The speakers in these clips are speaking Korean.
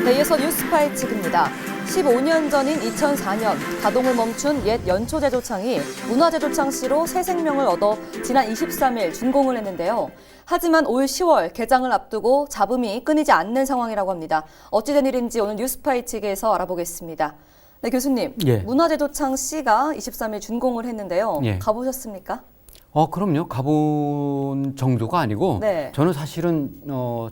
네, 이어서 뉴스파이치입니다. 15년 전인 2004년 가동을 멈춘 옛 연초제조창이 문화제조창시로 새 생명을 얻어 지난 23일 준공을 했는데요. 하지만 올 10월 개장을 앞두고 잡음이 끊이지 않는 상황이라고 합니다. 어찌된 일인지 오늘 뉴스파이치에서 알아보겠습니다. 네, 교수님. 예. 문화제조창시가 23일 준공을 했는데요. 예. 가보셨습니까? 그럼요. 가본 정도가 아니고 네. 저는 사실은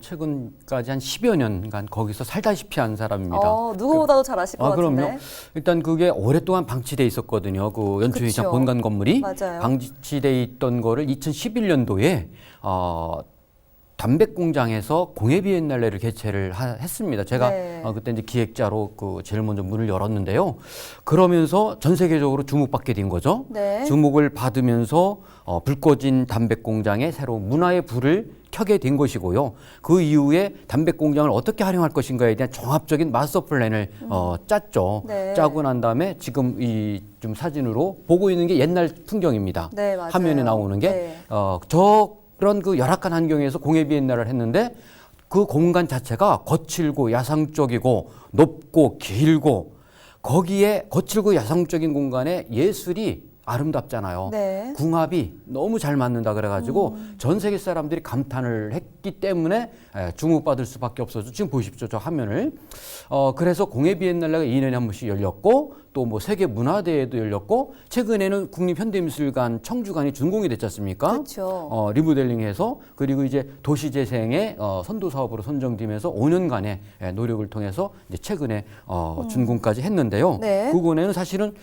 최근까지 한 10여 년간 거기서 살다시피 한 사람입니다. 누구보다도 잘 아실 것 같은데. 그럼요. 일단 그게 오랫동안 방치돼 있었거든요. 그 연초제조창 그쵸. 본관 건물이 맞아요. 방치돼 있던 거를 2011년도에 담백공장에서 공예비엔날레를 개최를 했습니다. 제가 네. 그때 이제 기획자로 제일 먼저 문을 열었는데요. 그러면서 전 세계적으로 주목받게 된 거죠. 네. 주목을 받으면서 불 꺼진 담백공장에 새로 문화의 불을 켜게 된 것이고요. 그 이후에 담백공장을 어떻게 활용할 것인가에 대한 종합적인 마스터 플랜을 짰죠. 네. 짜고 난 다음에 지금 이 좀 사진으로 보고 있는 게 옛날 풍경입니다. 네, 맞아요. 화면에 나오는 게 네. 그런 그 열악한 환경에서 공예 비엔날을 했는데 그 공간 자체가 거칠고 야상적이고 높고 길고 거기에 거칠고 야상적인 공간에 예술이 아름답잖아요. 네. 궁합이 너무 잘 맞는다 그래가지고 전 세계 사람들이 감탄을 했기 때문에 주목받을 수밖에 없어서 지금 보십시오. 저 화면을. 그래서 공예 비엔날레가 2년에 한 번씩 열렸고 또 뭐 세계 문화대회도 열렸고 최근에는 국립현대미술관 청주관이 준공이 됐지 않습니까? 그렇죠. 리모델링해서 그리고 이제 도시재생의 선도 사업으로 선정되면서 5년간의 노력을 통해서 이제 최근에 준공까지 했는데요. 네. 그곳에는 사실은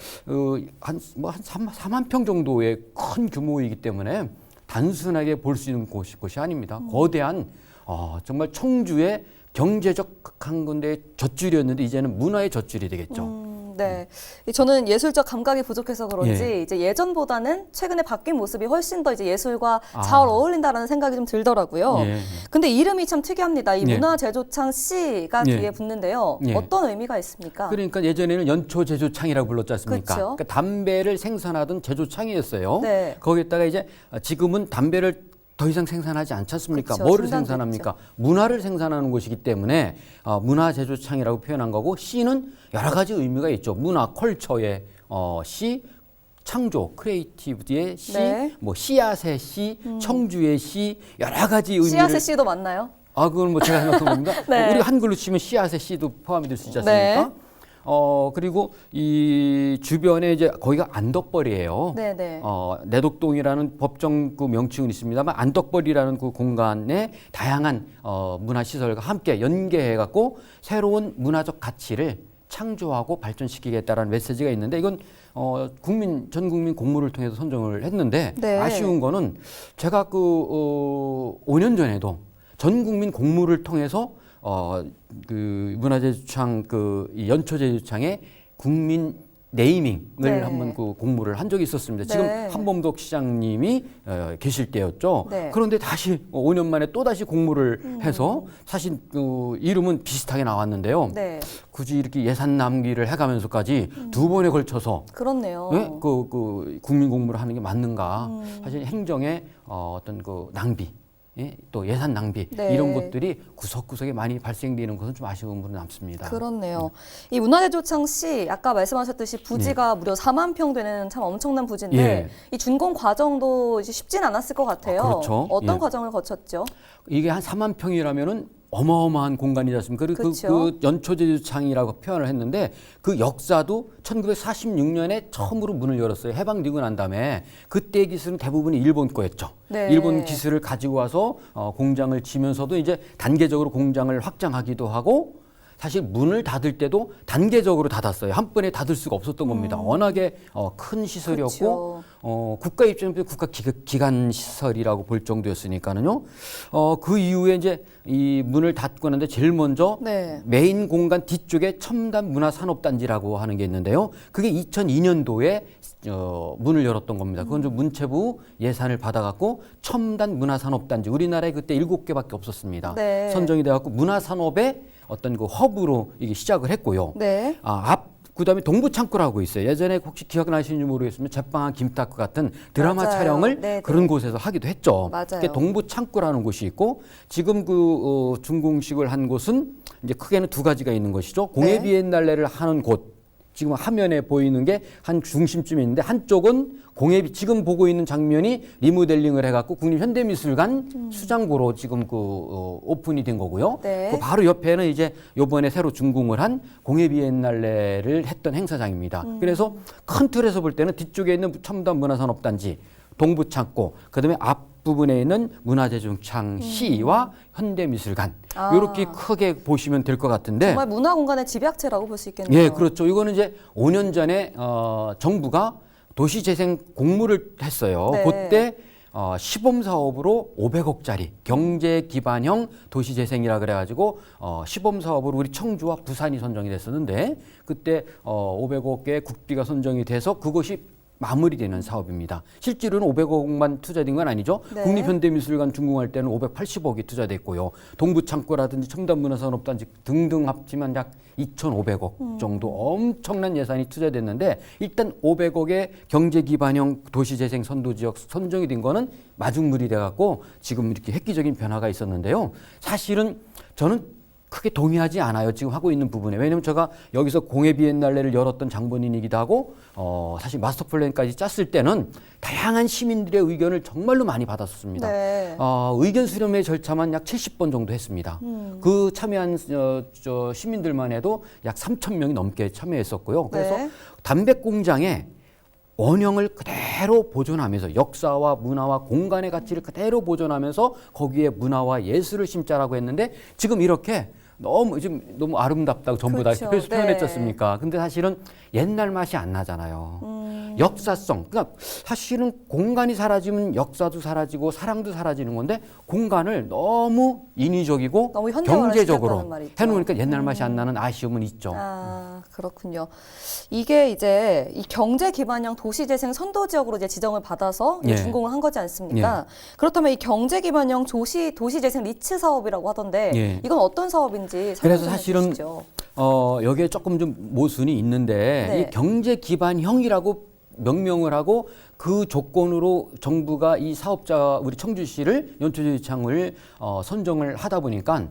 한 4만 평 정도의 큰 규모이기 때문에 단순하게 볼 수 있는 곳이 아닙니다. 거대한 정말 청주의 경제적 한 건데 젖줄이었는데 이제는 문화의 젖줄이 되겠죠. 네. 저는 예술적 감각이 부족해서 그런지 예. 이제 예전보다는 최근에 바뀐 모습이 훨씬 더 이제 예술과 잘 어울린다라는 생각이 좀 들더라고요. 예. 근데 이름이 참 특이합니다. 이 예. 문화제조창 씨가 예. 뒤에 붙는데요. 예. 어떤 의미가 있습니까? 그러니까 예전에는 연초제조창이라고 불렀지 않습니까? 그쵸. 그러니까 담배를 생산하던 제조창이었어요. 네. 거기에다가 이제 지금은 담배를 더 이상 생산하지 않지 않습니까? 그쵸, 뭐를 중단됐죠. 생산합니까? 문화를 생산하는 곳이기 때문에 문화제조창이라고 표현한 거고 시는 여러 가지 의미가 있죠. 문화, 컬처의 시, 창조, 크리에이티브의 시, 네. 뭐 씨앗의 시, 청주의 시 여러 가지 의미를 씨앗의 씨도 맞나요? 그건 뭐 제가 생각한 겁니다. 네. 우리 한글로 치면 씨앗의 씨도 포함이 될 수 있지 않습니까? 네. 그리고 이 주변에 이제 거기가 안덕벌이에요. 네네. 내덕동이라는 법정 그 명칭은 있습니다만 안덕벌이라는 그 공간에 다양한 문화 시설과 함께 연계해 갖고 새로운 문화적 가치를 창조하고 발전시키겠다라는 메시지가 있는데 이건 전 국민 공모를 통해서 선정을 했는데 네. 아쉬운 거는 제가 5년 전에도 전 국민 공모를 통해서 그 문화제조창 이 연초제조창의 국민 네이밍을 네. 한번 그 공모를 한 적이 있었습니다. 지금 네. 한범덕 시장님이 계실 때였죠. 네. 그런데 다시 5년 만에 또 다시 공모를 해서 사실 그 이름은 비슷하게 나왔는데요. 네. 굳이 이렇게 예산 낭비를 해가면서까지 두 번에 걸쳐서 그렇네요. 예? 그 국민 공모를 하는 게 맞는가? 사실 행정의 어떤 그 낭비. 예? 또 예산 낭비 네. 이런 것들이 구석구석에 많이 발생되는 것은 좀 아쉬운 부분이 남습니다. 그렇네요. 이 문화제조창 씨 아까 말씀하셨듯이 부지가 무려 4만 평 되는 참 엄청난 부지인데 예. 이 준공 과정도 이제 쉽진 않았을 것 같아요. 그렇죠. 어떤 예. 과정을 거쳤죠? 이게 한 4만 평이라면은 어마어마한 공간이지 않습니까? 그리고 그렇죠. 그 연초제조창이라고 표현을 했는데 그 역사도 1946년에 처음으로 문을 열었어요. 해방되고 난 다음에 그때 기술은 대부분이 일본 거였죠. 네. 일본 기술을 가지고 와서 공장을 지면서도 이제 단계적으로 공장을 확장하기도 하고 사실 문을 닫을 때도 단계적으로 닫았어요. 한 번에 닫을 수가 없었던 겁니다. 워낙에 큰 시설이었고 그렇죠. 국가 입장에서 국가 기관 시설이라고 볼 정도였으니까는요. 그 이후에 이제 이 문을 닫고 나는데 제일 먼저 네. 메인 공간 뒤쪽에 첨단 문화산업단지라고 하는 게 있는데요. 그게 2002년도에 문을 열었던 겁니다. 그건 좀 문체부 예산을 받아갖고 첨단 문화산업단지 우리나라에 그때 7개밖에 없었습니다. 네. 선정이 돼갖고 문화산업의 어떤 그 허브로 이게 시작을 했고요. 네. 그다음에 동부창고라고 있어요. 예전에 혹시 기억나시는지 모르겠으면 제빵한 김탁구 같은 드라마 맞아요. 촬영을 네네. 그런 곳에서 하기도 했죠. 맞아요. 그게 동부창고라는 곳이 있고 지금 준공식을 한 곳은 이제 크게는 두 가지가 있는 것이죠. 공예 비엔날레를 하는 곳. 지금 화면에 보이는 게 한 중심쯤에 있는데 한쪽은 지금 보고 있는 장면이 리모델링을 해갖고 국립현대미술관 수장고로 지금 오픈이 된 거고요. 네. 그 바로 옆에는 이제 요번에 새로 준공을 한 공예 비엔날레를 했던 행사장입니다. 그래서 큰 틀에서 볼 때는 뒤쪽에 있는 첨단 문화산업단지, 동부창고, 그다음에 앞부분에 있는 문화재조창시와 현대미술관 이렇게 크게 보시면 될 것 같은데 정말 문화공간의 집약체라고 볼 수 있겠네요. 예, 그렇죠. 이거는 이제 5년 전에 정부가 도시재생 공모를 했어요. 네. 그때 시범 사업으로 500억짜리 경제 기반형 도시재생이라 그래가지고 시범 사업으로 우리 청주와 부산이 선정이 됐었는데 그때 500억의 국비가 선정이 돼서 그것이 마무리되는 사업입니다. 실제로는 500억만 투자된 건 아니죠. 네. 국립현대미술관 준공할 때는 580억이 투자됐고요. 동부창고라든지 첨단문화산업단지 등등 합치면 약 2,500억 정도 엄청난 예산이 투자됐는데 일단 500억의 경제기반형 도시재생 선도지역 선정이 된 거는 마중물이 돼갖고 지금 이렇게 획기적인 변화가 있었는데요. 사실은 저는 크게 동의하지 않아요. 지금 하고 있는 부분에. 왜냐하면 제가 여기서 공예 비엔날레를 열었던 장본인이기도 하고 사실 마스터 플랜까지 짰을 때는 다양한 시민들의 의견을 정말로 많이 받았었습니다. 네. 의견 수렴의 절차만 약 70번 정도 했습니다. 그 참여한 시민들만 해도 약 3,000명이 넘게 참여했었고요. 그래서 네. 담배 공장에 원형을 그대로 보존하면서 역사와 문화와 공간의 가치를 그대로 보존하면서 거기에 문화와 예술을 심자라고 했는데 지금 이렇게 너무 아름답다고 전부 그렇죠. 다 표현했지 않습니까? 근데 사실은 옛날 맛이 안 나잖아요. 역사성. 그러니까 사실은 공간이 사라지면 역사도 사라지고 사랑도 사라지는 건데 공간을 너무 인위적이고 너무 현대화를 경제적으로 시켰다는 말이죠. 해놓으니까 옛날 맛이 안 나는 아쉬움은 있죠. 아, 그렇군요. 이게 이제 이 경제 기반형 도시재생 선도지역으로 이제 지정을 받아서 이제 예. 준공을 한 거지 않습니까? 그렇다면 이 경제 기반형 도시재생 리츠 사업이라고 하던데 예. 이건 어떤 사업인지 설명 그래서 좀 사실은 해주시죠. 여기에 조금 좀 모순이 있는데 네. 이 경제 기반형이라고 명명을 하고 그 조건으로 정부가 이 사업자 우리 청주시를 연초지창을 선정을 하다 보니까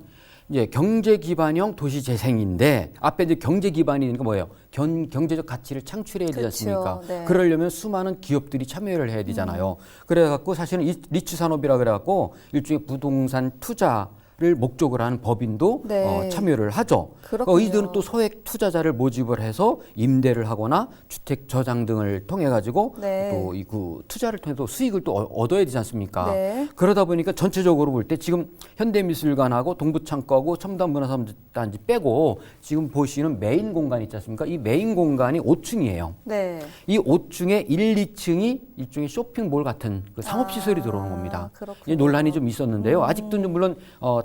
이제 경제 기반형 도시 재생인데 앞에 이제 경제 기반이니까 뭐예요? 경제적 가치를 창출해야 되지 않습니까? 그렇죠. 네. 그러려면 수많은 기업들이 참여를 해야 되잖아요. 그래갖고 사실은 이 리츠 산업이라 그래갖고 일종의 부동산 투자를 목적으로 하는 법인도 네. 참여를 하죠. 그렇군요. 이들은 또 소액 투자자를 모집을 해서 임대를 하거나 주택 저장 등을 통해 가지고 네. 또 이 그 투자를 통해서 수익을 또 얻어야 되지 않습니까? 네. 그러다 보니까 전체적으로 볼 때 지금 현대미술관하고 동부창고하고 첨단문화산업단지 빼고 지금 보시는 메인 공간 있지 않습니까? 이 메인 공간이 5층이에요. 네. 이 5층에 1, 2층이 일종의 쇼핑몰 같은 그 상업시설이 들어오는 겁니다. 그렇군요. 이 논란이 좀 있었는데요. 아직도 물론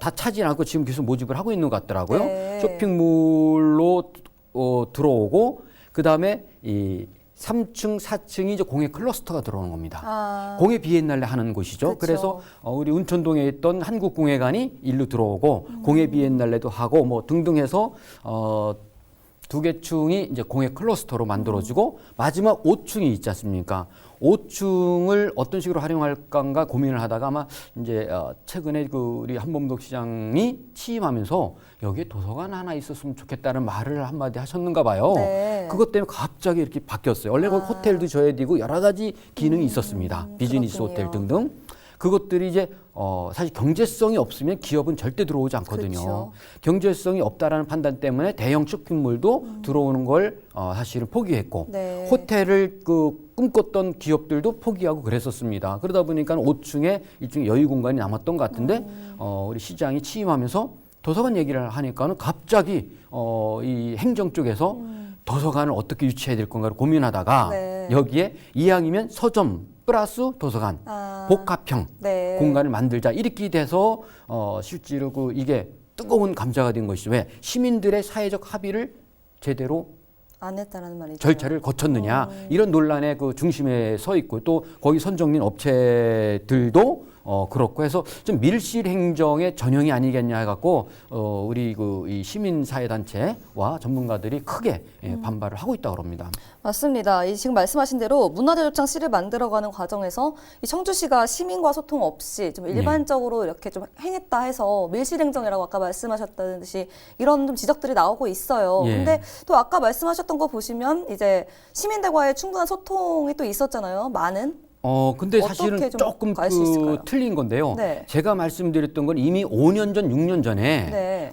다 차지 않고 지금 계속 모집을 하고 있는 것 같더라고요. 네. 쇼핑몰로 들어오고 그 다음에 이 3층, 4층이 이제 공예 클러스터가 들어오는 겁니다. 공예 비엔날레 하는 곳이죠. 그쵸. 그래서 우리 운천동에 있던 한국공예관이 일로 들어오고 공예 비엔날레도 하고 뭐 등등 해서 두 개 층이 이제 공예 클러스터로 만들어지고 마지막 5층이 있지 않습니까? 5층을 어떤 식으로 활용할까 고민을 하다가 아마 이제 최근에 그 우리 한범덕 시장이 취임하면서 여기에 도서관 하나 있었으면 좋겠다는 말을 한마디 하셨는가 봐요. 네. 그것 때문에 갑자기 이렇게 바뀌었어요. 원래 그 호텔도 져야 되고 여러 가지 기능이 있었습니다. 비즈니스 그렇군요. 호텔 등등. 그것들이 이제 사실 경제성이 없으면 기업은 절대 들어오지 않거든요. 그렇죠. 경제성이 없다라는 판단 때문에 대형 쇼핑몰도 들어오는 걸 사실은 포기했고 네. 호텔을 꿈꿨던 기업들도 포기하고 그랬었습니다. 그러다 보니까 5층에 일종의 여유 공간이 남았던 것 같은데 우리 시장이 취임하면서 도서관 얘기를 하니까는 갑자기 이 행정 쪽에서 도서관을 어떻게 유치해야 될 건가를 고민하다가 네. 여기에 이왕이면 서점 플러스 도서관 복합형 네. 공간을 만들자 이렇게 돼서 실제로 이게 뜨거운 감자가 된 것이죠. 왜 시민들의 사회적 합의를 제대로 안 했다는 말이죠. 절차를 거쳤느냐 이런 논란의 그 중심에 서 있고 또 거기 선정된 업체들도 그렇고 해서 좀 밀실 행정의 전형이 아니겠냐 해갖고 우리 이 시민사회단체와 전문가들이 크게 반발을 하고 있다고 합니다. 맞습니다. 지금 말씀하신 대로 문화재조창시를 만들어가는 과정에서 이 청주시가 시민과 소통 없이 좀 일반적으로 이렇게 좀 행했다 해서 밀실행정이라고 아까 말씀하셨다듯이 이런 좀 지적들이 나오고 있어요. 예. 근데 또 아까 말씀하셨던 거 보시면 이제 시민들과의 충분한 소통이 또 있었잖아요. 많은. 근데 사실은 어떻게 좀 조금 알수 있을까요? 틀린 건데요. 네. 제가 말씀드렸던 건 이미 5년 전, 6년 전에 네.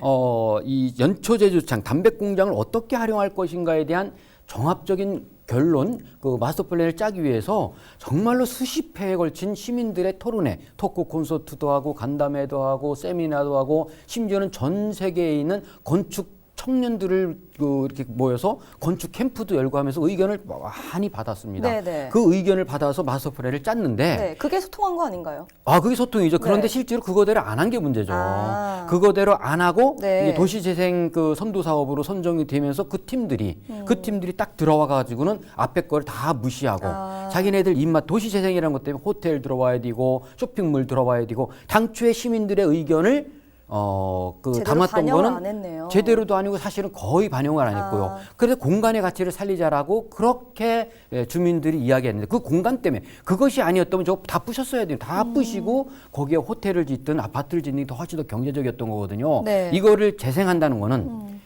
이 연초제조창 담백 공장을 어떻게 활용할 것인가에 대한 종합적인 결론, 그 마스터 플랜을 짜기 위해서 정말로 수십 회에 걸친 시민들의 토론회, 토크 콘서트도 하고 간담회도 하고 세미나도 하고 심지어는 전 세계에 있는 건축 청년들을 이렇게 모여서 건축 캠프도 열고 하면서 의견을 많이 받았습니다. 네네. 그 의견을 받아서 마스터 플랜을 짰는데 네, 그게 소통한 거 아닌가요? 그게 소통이죠. 그런데 네. 실제로 그거대로 안 한 게 문제죠. 아. 그거대로 안 하고 네. 이제 도시재생 그 선도 사업으로 선정이 되면서 그 팀들이 딱 들어와 가지고는 앞에 거를 다 무시하고 자기네들 입맛 도시재생이라는 것 때문에 호텔 들어와야 되고 쇼핑몰 들어와야 되고 당초에 시민들의 의견을 제대로 담았던 반영을 거는 안 했네요. 제대로도 아니고 사실은 거의 반영을 안 했고요. 그래서 공간의 가치를 살리자라고 그렇게 주민들이 이야기했는데 그 공간 때문에 그것이 아니었다면 저거 다 부셨어야 돼요. 다 부시고 거기에 호텔을 짓든 아파트를 짓는 게 훨씬 더 경제적이었던 거거든요. 네. 이거를 재생한다는 거는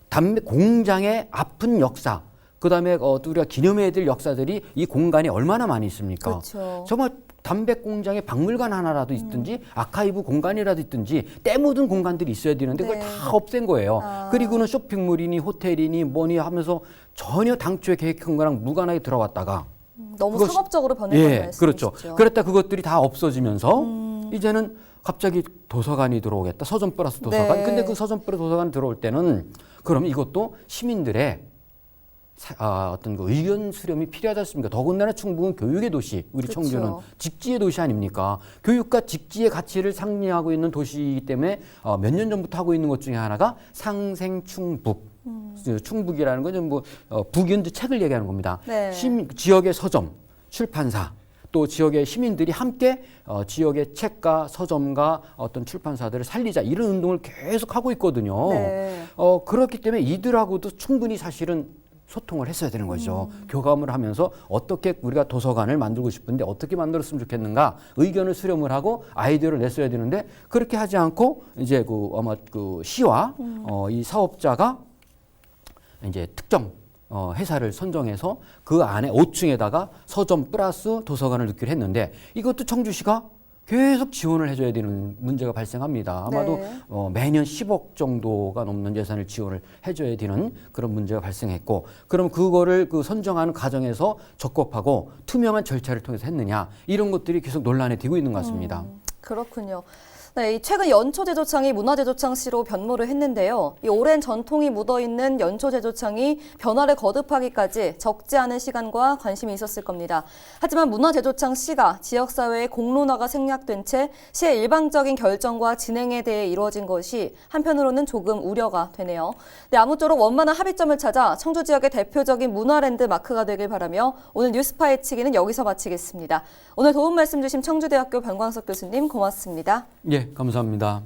담배 공장의 아픈 역사, 그다음에 우리가 기념해야 될 역사들이 이 공간에 얼마나 많이 있습니까? 그렇죠. 정말 담백 공장에 박물관 하나라도 있든지 아카이브 공간이라도 있든지 때 묻은 공간들이 있어야 되는데 그걸 네. 다 없앤 거예요. 그리고는 쇼핑몰이니 호텔이니 뭐니 하면서 전혀 당초에 계획한 거랑 무관하게 들어왔다가 너무 그것이- 상업적으로 변했다는 예, 말씀이시죠. 그렇죠. 그랬다 그것들이 다 없어지면서 이제는 갑자기 도서관이 들어오겠다. 서점 플러스 도서관. 네. 근데 그 서점 플러스 도서관 들어올 때는 그럼 이것도 시민들의 어떤 그 의견 수렴이 필요하지 않습니까? 더군다나 충북은 교육의 도시, 우리 그렇죠. 청주는 직지의 도시 아닙니까? 교육과 직지의 가치를 상징하고 있는 도시이기 때문에 몇 년 전부터 하고 있는 것 중에 하나가 상생충북. 충북이라는 건 뭐 북연주 책을 얘기하는 겁니다. 네. 지역의 서점, 출판사, 또 지역의 시민들이 함께 지역의 책가, 서점가, 어떤 출판사들을 살리자 이런 운동을 계속 하고 있거든요. 네. 그렇기 때문에 이들하고도 충분히 사실은 소통을 했어야 되는 거죠. 교감을 하면서 어떻게 우리가 도서관을 만들고 싶은데 어떻게 만들었으면 좋겠는가 의견을 수렴을 하고 아이디어를 냈어야 되는데 그렇게 하지 않고 이제 아마 시와 이 사업자가 이제 특정 회사를 선정해서 그 안에 5층에다가 서점 플러스 도서관을 넣기로 했는데 이것도 청주시가 계속 지원을 해줘야 되는 문제가 발생합니다. 아마도 네. 매년 10억 정도가 넘는 예산을 지원을 해줘야 되는 그런 문제가 발생했고, 그럼 그거를 선정하는 과정에서 적법하고 투명한 절차를 통해서 했느냐 이런 것들이 계속 논란이 되고 있는 것 같습니다. 그렇군요. 네, 최근 연초제조창이 문화제조창시로 변모를 했는데요. 이 오랜 전통이 묻어있는 연초제조창이 변화를 거듭하기까지 적지 않은 시간과 관심이 있었을 겁니다. 하지만 문화제조창시가 지역사회의 공론화가 생략된 채 시의 일방적인 결정과 진행에 대해 이루어진 것이 한편으로는 조금 우려가 되네요. 네, 아무쪼록 원만한 합의점을 찾아 청주 지역의 대표적인 문화랜드 마크가 되길 바라며 오늘 뉴스파의 치기는 여기서 마치겠습니다. 오늘 도움 말씀 주신 청주대학교 변광석 교수님 고맙습니다. 예, 감사합니다.